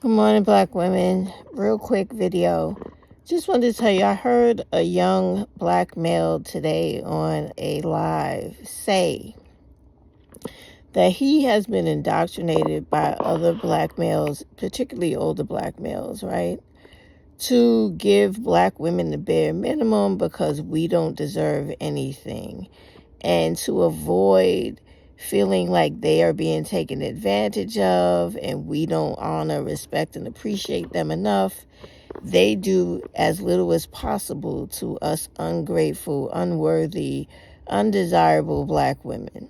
Good morning, Black women. Real quick video. Just wanted to tell you, I heard a young Black male today on a live say that he has been indoctrinated by other Black males, particularly older Black males, right? To give Black women the bare minimum because we don't deserve anything. And to avoid feeling like they are being taken advantage of and we don't honor, respect, and appreciate them enough, they do as little as possible to us ungrateful, unworthy, undesirable Black women.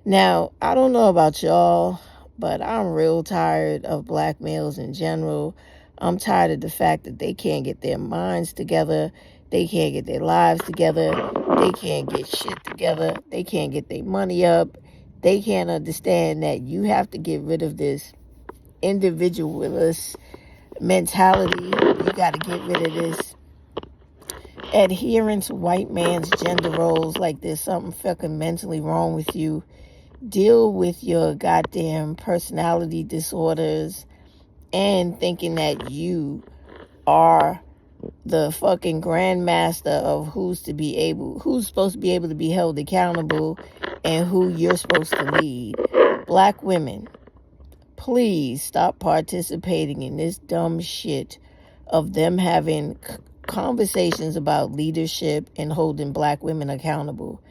Now, I don't know about y'all, but I'm real tired of Black males in general. I'm tired of the fact that they can't get their minds together. They can't get their lives together. They can't get shit together. They can't get their money up. They can't understand that you have to get rid of this individualist mentality. You got to get rid of this adherence to white man's gender roles like there's something fucking mentally wrong with you. Deal with your goddamn personality disorders and thinking that you are the fucking grandmaster of who's supposed to be able to be held accountable and who you're supposed to lead. Black women, please stop participating in this dumb shit of them having conversations about leadership and holding Black women accountable.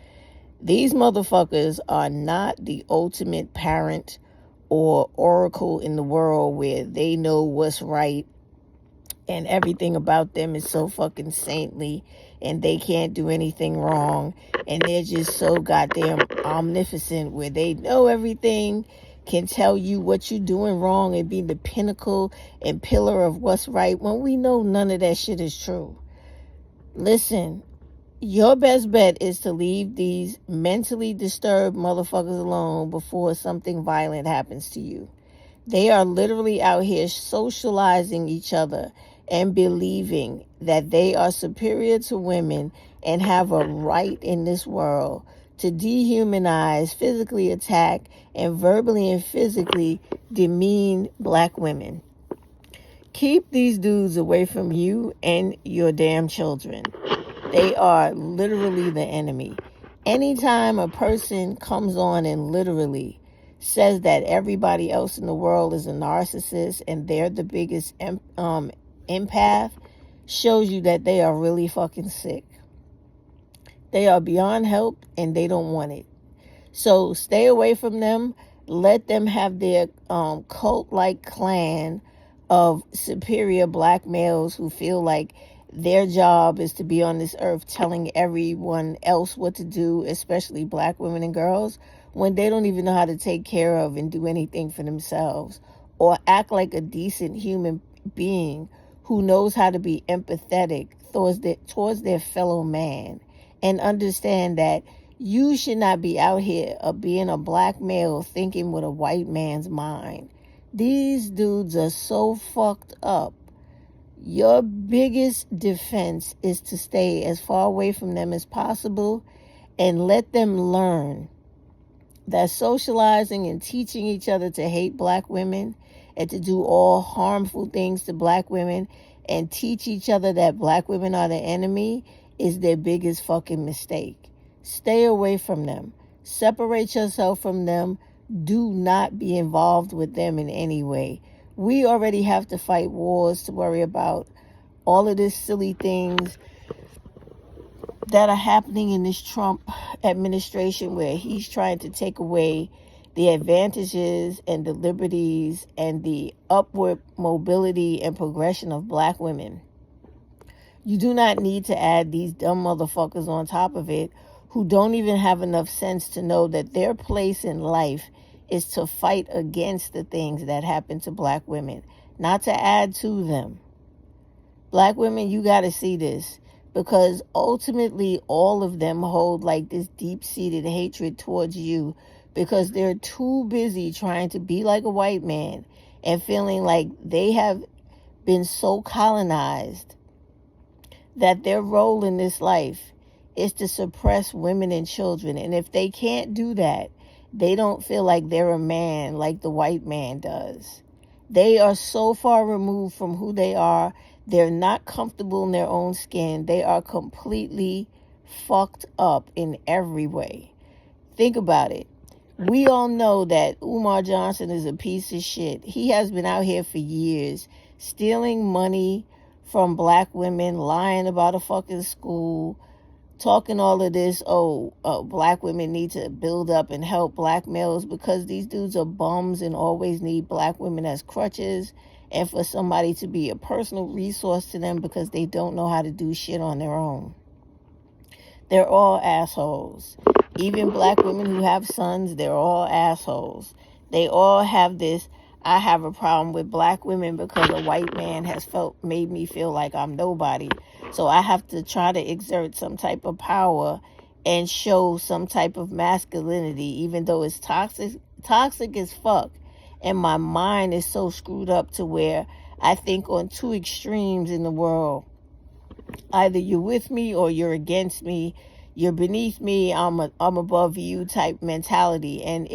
These motherfuckers are not the ultimate parent or oracle in the world where they know what's right and everything about them is so fucking saintly and they can't do anything wrong and they're just so goddamn omnipotent where they know everything, can tell you what you're doing wrong and be the pinnacle and pillar of what's right when we know none of that shit is true. Listen, your best bet is to leave these mentally disturbed motherfuckers alone before something violent happens to you. They are literally out here socializing each other and believing that they are superior to women and have a right in this world to dehumanize, physically attack, and verbally and physically demean Black women. Keep these dudes away from you and your damn children. They are literally the enemy. Anytime a person comes on and literally says that everybody else in the world is a narcissist and they're the biggest empath, shows you that they are really fucking sick. They are beyond help and they don't want it. So stay away from them. Let them have their cult-like clan of superior Black males who feel like their job is to be on this earth telling everyone else what to do, especially Black women and girls, when they don't even know how to take care of and do anything for themselves or act like a decent human being who knows how to be empathetic towards their fellow man and understand that you should not be out here of being a Black male thinking with a white man's mind. These dudes are so fucked up. Your biggest defense is to stay as far away from them as possible and let them learn that socializing and teaching each other to hate Black women and to do all harmful things to Black women and teach each other that Black women are the enemy is their biggest fucking mistake. Stay away from them. Separate yourself from them. Do not be involved with them in any way. We already have to fight wars to worry about all of these silly things that are happening in this Trump administration where he's trying to take away the advantages and the liberties and the upward mobility and progression of Black women. You do not need to add these dumb motherfuckers on top of it who don't even have enough sense to know that their place in life is to fight against the things that happen to Black women, not to add to them. Black women, you got to see this because ultimately all of them hold like this deep-seated hatred towards you because they're too busy trying to be like a white man and feeling like they have been so colonized that their role in this life is to suppress women and children. And if they can't do that, they don't feel like they're a man like the white man does. They are so far removed from who they are. They're not comfortable in their own skin. They are completely fucked up in every way. Think about it. We all know that Umar Johnson is a piece of shit. He has been out here for years stealing money from black women, lying about a fucking school, talking all of this, black women need to build up and help black males, because these dudes are bums and always need black women as crutches and for somebody to be a personal resource to them because they don't know how to do shit on their own. They're all assholes. Even black women who have sons, they're all assholes. They all have this, I have a problem with black women because a white man has made me feel like I'm nobody. So I have to try to exert some type of power and show some type of masculinity, even though it's toxic as fuck. And my mind is so screwed up to where I think on two extremes in the world. Either you're with me or you're against me. You're beneath me, I'm above you type mentality. And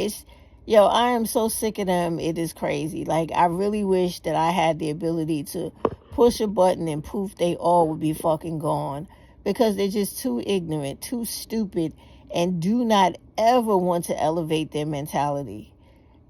I am so sick of them. It is crazy. Like, I really wish that I had the ability to push a button and poof, they all would be fucking gone. Because they're just too ignorant, too stupid, and do not ever want to elevate their mentality.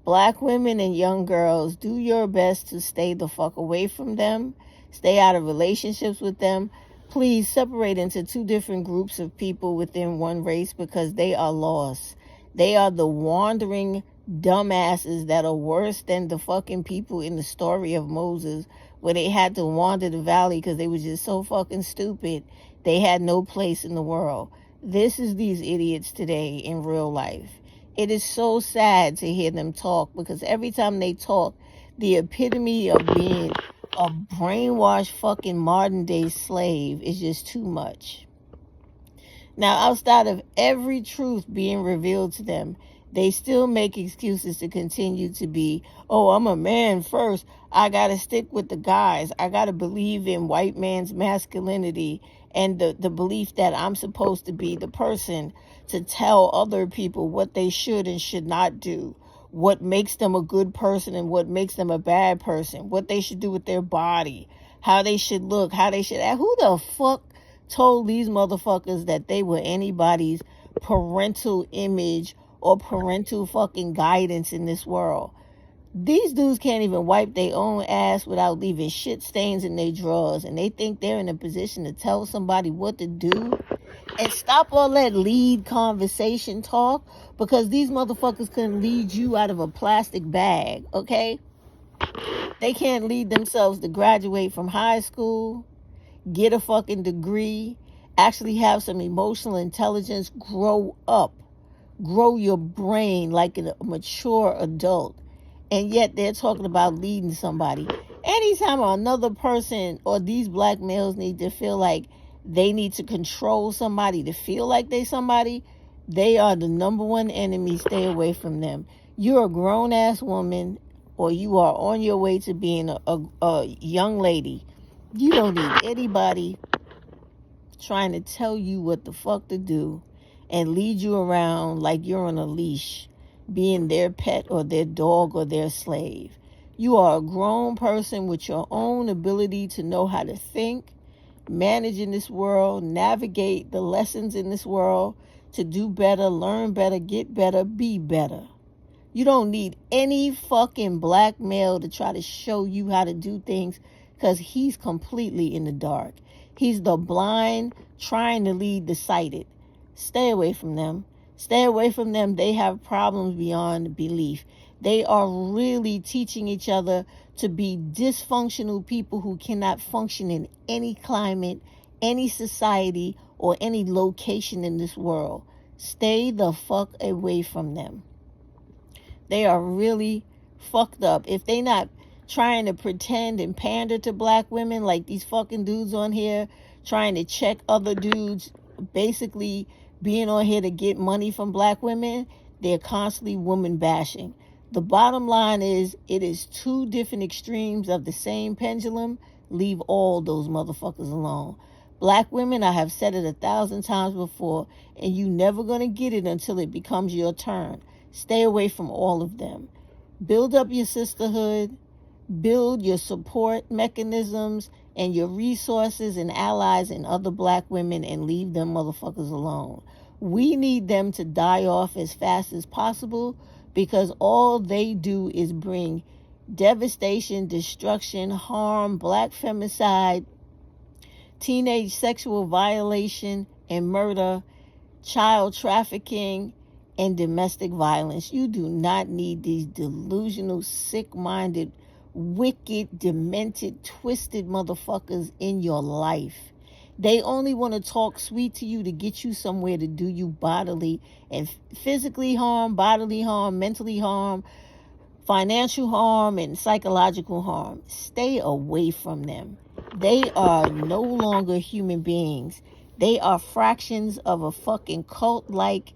Black women and young girls, do your best to stay the fuck away from them. Stay out of relationships with them. Please separate into two different groups of people within one race, because they are lost. They are the wandering dumbasses that are worse than the fucking people in the story of Moses, where they had to wander the valley because they were just so fucking stupid. They had no place in the world. This is these idiots today in real life. It is so sad to hear them talk, because every time they talk, the epitome of being a brainwashed fucking modern day slave is just too much. Now, outside of every truth being revealed to them, they still make excuses to continue to be, I'm a man first. I got to stick with the guys. I got to believe in white man's masculinity and the belief that I'm supposed to be the person to tell other people what they should and should not do, what makes them a good person and what makes them a bad person, what they should do with their body, how they should look, how they should act. Who the fuck told these motherfuckers that they were anybody's parental image or parental fucking guidance in this world? These dudes can't even wipe their own ass without leaving shit stains in their drawers, and they think they're in a position to tell somebody what to do. And stop all that lead conversation talk, because these motherfuckers couldn't lead you out of a plastic bag, okay? They can't lead themselves to graduate from high school, get a fucking degree, actually have some emotional intelligence, grow up, grow your brain like a mature adult. And yet they're talking about leading somebody. Anytime another person or these black males need to feel like they need to control somebody to feel like they somebody, they are the number one enemy. Stay away from them. You're a grown-ass woman, or you are on your way to being a young lady. You don't need anybody trying to tell you what the fuck to do and lead you around like you're on a leash, being their pet or their dog or their slave. You are a grown person with your own ability to know how to think, manage in this world, navigate the lessons in this world, to do better, learn better, get better, be better. You don't need any fucking black male to try to show you how to do things, because he's completely in the dark. He's the blind trying to lead the sighted. Stay away from them. Stay away from them. They have problems beyond belief. They are really teaching each other to be dysfunctional people who cannot function in any climate, any society, or any location in this world. Stay the fuck away from them. They are really fucked up. If they not trying to pretend and pander to black women like these fucking dudes on here, trying to check other dudes, basically being on here to get money from black women, they're constantly woman bashing. The bottom line is, it is two different extremes of the same pendulum. Leave all those motherfuckers alone. Black women, I have said it 1,000 times before, and you never gonna get it until it becomes your turn. Stay away from all of them. Build up your sisterhood. Build your support mechanisms and your resources and allies in other black women and leave them motherfuckers alone. We need them to die off as fast as possible because all they do is bring devastation, destruction, harm, black femicide, teenage sexual violation and murder, child trafficking, and domestic violence. You do not need these delusional, sick-minded, wicked, demented, twisted motherfuckers in your life. They only want to talk sweet to you to get you somewhere to do you bodily and physically harm, bodily harm, mentally harm, financial harm, and psychological harm. Stay away from them. They are no longer human beings. They are fractions of a fucking cult-like,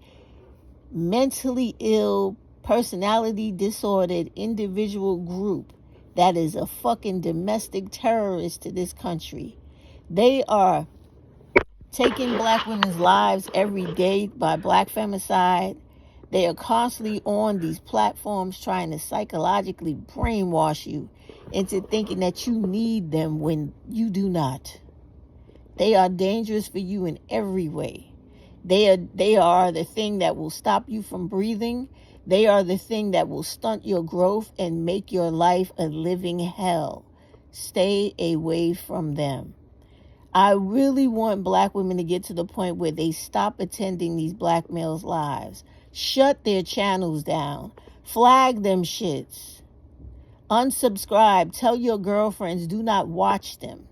mentally ill, personality disordered individual group that is a fucking domestic terrorist to this country. They are taking black women's lives every day by black femicide. They are constantly on these platforms trying to psychologically brainwash you into thinking that you need them when you do not. They are dangerous for you in every way. They are the thing that will stop you from breathing. They are the thing that will stunt your growth and make your life a living hell. Stay away from them. I really want black women to get to the point where they stop attending these black males' lives. Shut their channels down. Flag them shits. Unsubscribe. Tell your girlfriends do not watch them.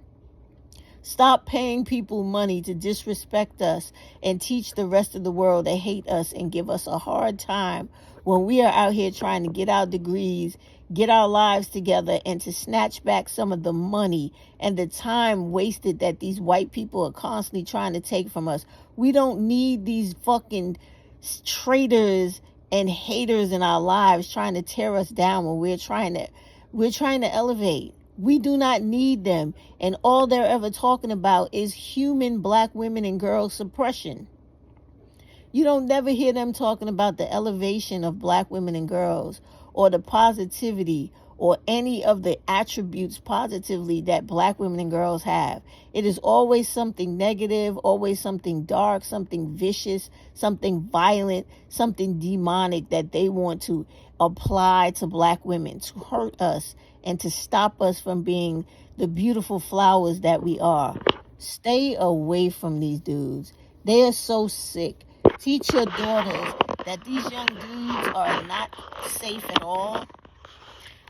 Stop paying people money to disrespect us and teach the rest of the world to hate us and give us a hard time when we are out here trying to get our degrees, get our lives together, and to snatch back some of the money and the time wasted that these white people are constantly trying to take from us. We don't need these fucking traitors and haters in our lives trying to tear us down when we're trying to elevate. We do not need them. And all they're ever talking about is human black women and girls suppression. You don't never hear them talking about the elevation of black women and girls or the positivity or any of the attributes positively that black women and girls have. It is always something negative, always something dark, something vicious, something violent, something demonic that they want to apply to black women to hurt us and to stop us from being the beautiful flowers that we are. Stay away from these dudes. They are so sick. Teach your daughters that these young dudes are not safe at all.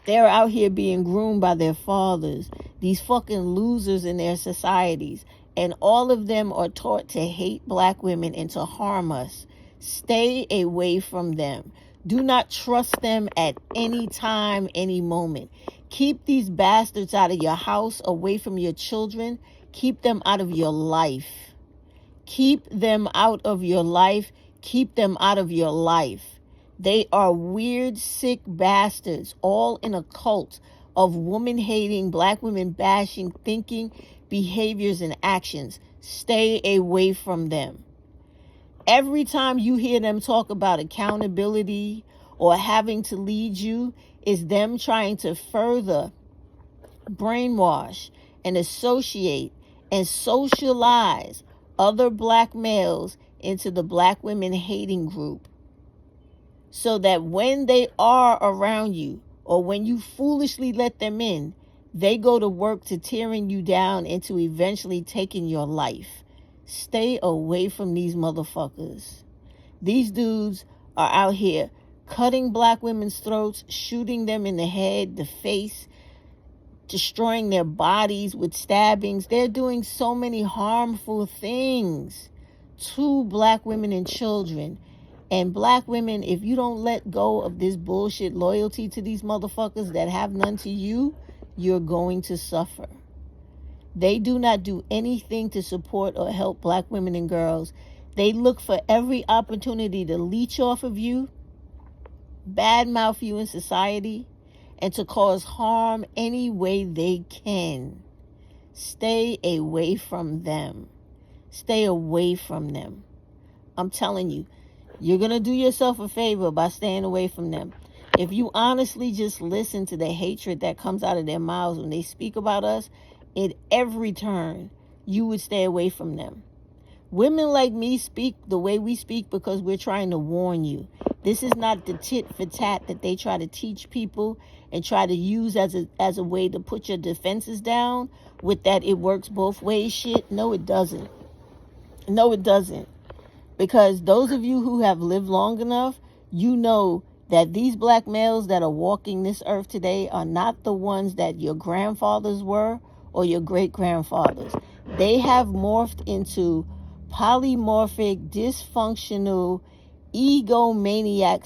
They're out here being groomed by their fathers, these fucking losers in their societies, and all of them are taught to hate black women and to harm us. Stay away from them. Do not trust them at any time, any moment. Keep these bastards out of your house, away from your children. Keep them out of your life. Keep them out of your life. Keep them out of your life. They are weird, sick bastards, all in a cult of woman-hating, black women bashing, thinking, behaviors, and actions. Stay away from them. Every time you hear them talk about accountability or having to lead you, is them trying to further brainwash and associate and socialize other black males into the black women hating group, so that when they are around you or when you foolishly let them in, they go to work to tearing you down and to eventually taking your life. Stay away from these motherfuckers. These dudes are out here cutting black women's throats, shooting them in the head, the face, destroying their bodies with stabbings. They're doing so many harmful things to black women and children. And black women, if you don't let go of this bullshit loyalty to these motherfuckers that have none to you, you're going to suffer. They do not do anything to support or help black women and girls. They look for every opportunity to leech off of you, badmouth you in society, and to cause harm any way they can. Stay away from them. Stay away from them. I'm telling you, you're going to do yourself a favor by staying away from them. If you honestly just listen to the hatred that comes out of their mouths when they speak about us, at every turn, you would stay away from them. Women like me speak the way we speak because we're trying to warn you. This is not the tit for tat that they try to teach people and try to use as a way to put your defenses down with that it works both ways shit. No, it doesn't. No, it doesn't. Because those of you who have lived long enough, you know that these black males that are walking this earth today are not the ones that your grandfathers were or your great-grandfathers. They have morphed into polymorphic, dysfunctional, egomaniac,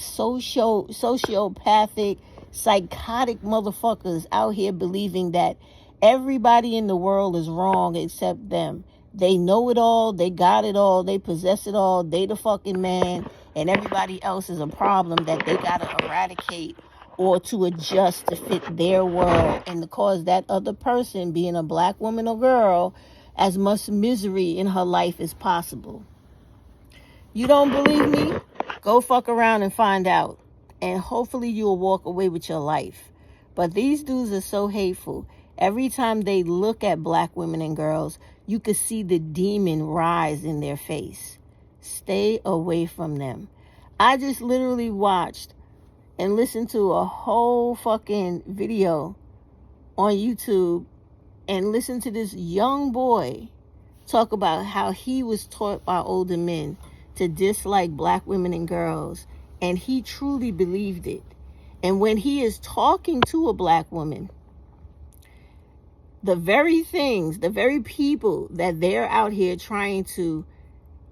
sociopathic, psychotic motherfuckers out here believing that everybody in the world is wrong except them. They know it all, they got it all, they possess it all, they the fucking man, and everybody else is a problem that they gotta eradicate or to adjust to fit their world and to cause that other person, being a black woman or girl, as much misery in her life as possible. You don't believe me? Go fuck around and find out. And hopefully you'll walk away with your life. But these dudes are so hateful. Every time they look at black women and girls, you could see the demon rise in their face. Stay away from them. I just literally watched and listened to a whole fucking video on YouTube and listened to this young boy talk about how he was taught by older men to dislike black women and girls, and he truly believed it. And when he is talking to a black woman, the very things, the very people that they're out here trying to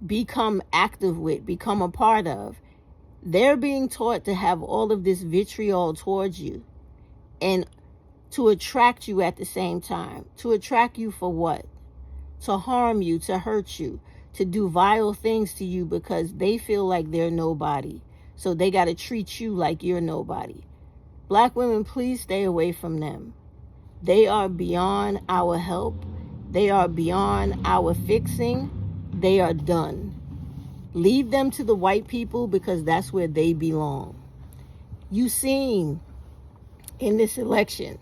become active with, become a part of, they're being taught to have all of this vitriol towards you and to attract you at the same time. To attract you for what? To harm you, to hurt you, to do vile things to you because they feel like they're nobody. So they got to treat you like you're nobody. Black women, please stay away from them. They are beyond our help. They are beyond our fixing. They are done. Leave them to the white people because that's where they belong. You seen in this election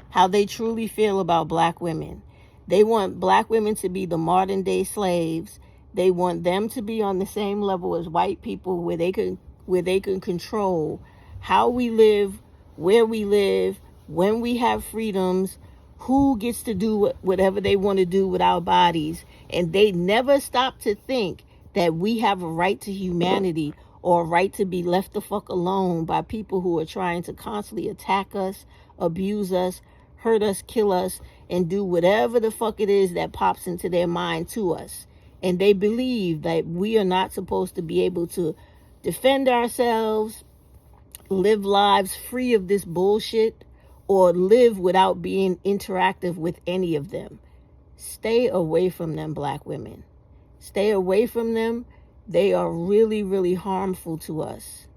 how they truly feel about black women. They want black women to be the modern day slaves. They want them to be on the same level as white people where they can control how we live, where we live, when we have freedoms, who gets to do whatever they want to do with our bodies. And they never stop to think that we have a right to humanity or a right to be left the fuck alone by people who are trying to constantly attack us, abuse us, hurt us, kill us, and do whatever the fuck it is that pops into their mind to us. And they believe that we are not supposed to be able to defend ourselves, live lives free of this bullshit, or live without being interactive with any of them. Stay away from them, black women. Stay away from them. They are really, really harmful to us.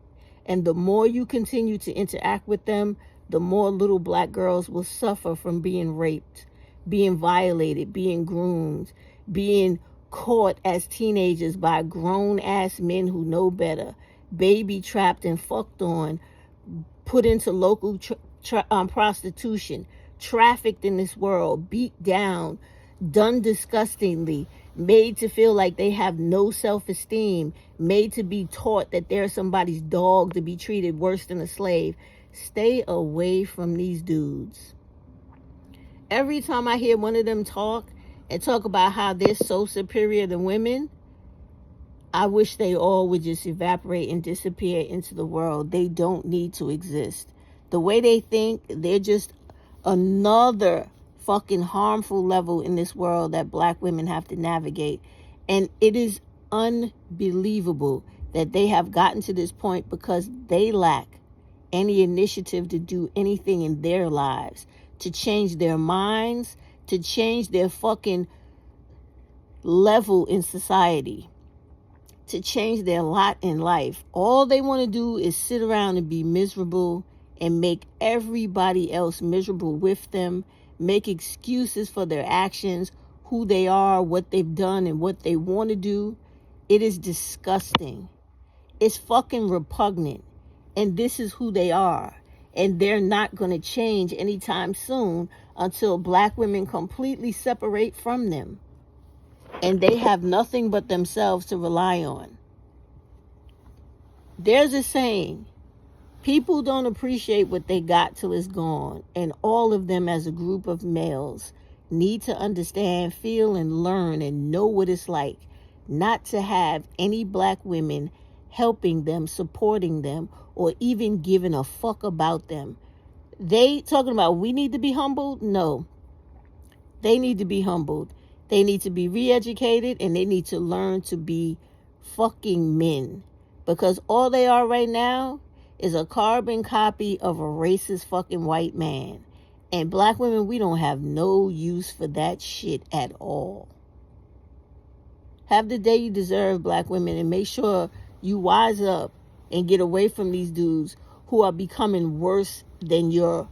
And the more you continue to interact with them, the more little black girls will suffer from being raped, being violated, being groomed, being caught as teenagers by grown-ass men who know better, baby trapped and fucked on, put into local prostitution, trafficked in this world, beat down, done disgustingly, made to feel like they have no self-esteem, made to be taught that they're somebody's dog to be treated worse than a slave. Stay away from these dudes. Every time I hear one of them talk about how they're so superior to women, I wish they all would just evaporate and disappear into the world. They don't need to exist. The way they think, they're just another fucking harmful level in this world that black women have to navigate. And it is unbelievable that they have gotten to this point because they lack any initiative to do anything in their lives, to change their minds, to change their fucking level in society, to change their lot in life. All they want to do is sit around and be miserable and make everybody else miserable with them, make excuses for their actions, who they are, what they've done, and what they want to do. It is disgusting. It's fucking repugnant. And this is who they are. And they're not going to change anytime soon until black women completely separate from them. And they have nothing but themselves to rely on. There's a saying, people don't appreciate what they got till it's gone. And all of them as a group of males need to understand, feel, and learn and know what it's like not to have any black women helping them, supporting them, or even giving a fuck about them. They talking about we need to be humbled? No. They need to be humbled. They need to be re-educated, and they need to learn to be fucking men. Because all they are right now is a carbon copy of a racist fucking white man. And black women, we don't have no use for that shit at all. Have the day you deserve, black women, and make sure you wise up and get away from these dudes who are becoming worse than your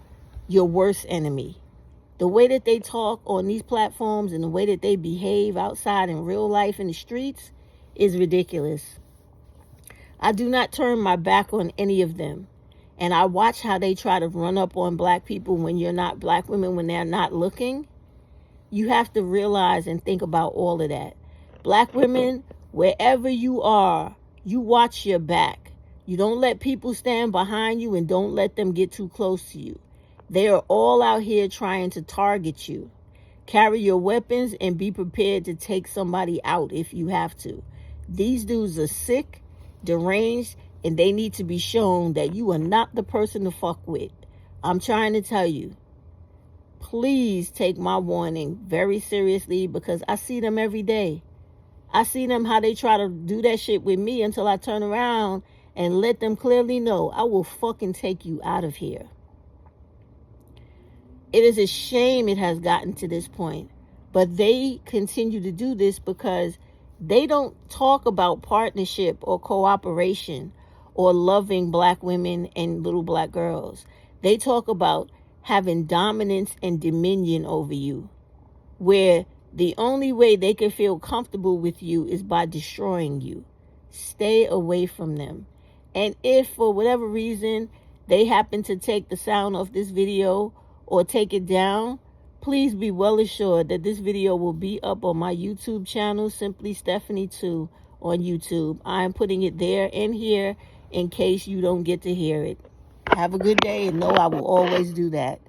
worst enemy. The way that they talk on these platforms and the way that they behave outside in real life in the streets is ridiculous. I do not turn my back on any of them. And I watch how they try to run up on black people when you're not black women, when they're not looking. You have to realize and think about all of that. Black women, wherever you are, you watch your back. You don't let people stand behind you, and don't let them get too close to you. They are all out here trying to target you. Carry your weapons and be prepared to take somebody out if you have to. These dudes are sick, deranged, and they need to be shown that you are not the person to fuck with. I'm trying to tell you, please take my warning very seriously, because I see them every day. I see them how they try to do that shit with me until I turn around and let them clearly know I will fucking take you out of here. It is a shame it has gotten to this point, but they continue to do this because they don't talk about partnership or cooperation or loving black women and little black girls. They talk about having dominance and dominion over you, where the only way they can feel comfortable with you is by destroying you. Stay away from them. And if for whatever reason they happen to take the sound off this video or take it down, please be well assured that this video will be up on my YouTube channel, Simply Stephanie 2 on YouTube. I am putting it there and here in case you don't get to hear it. Have a good day, and know I will always do that.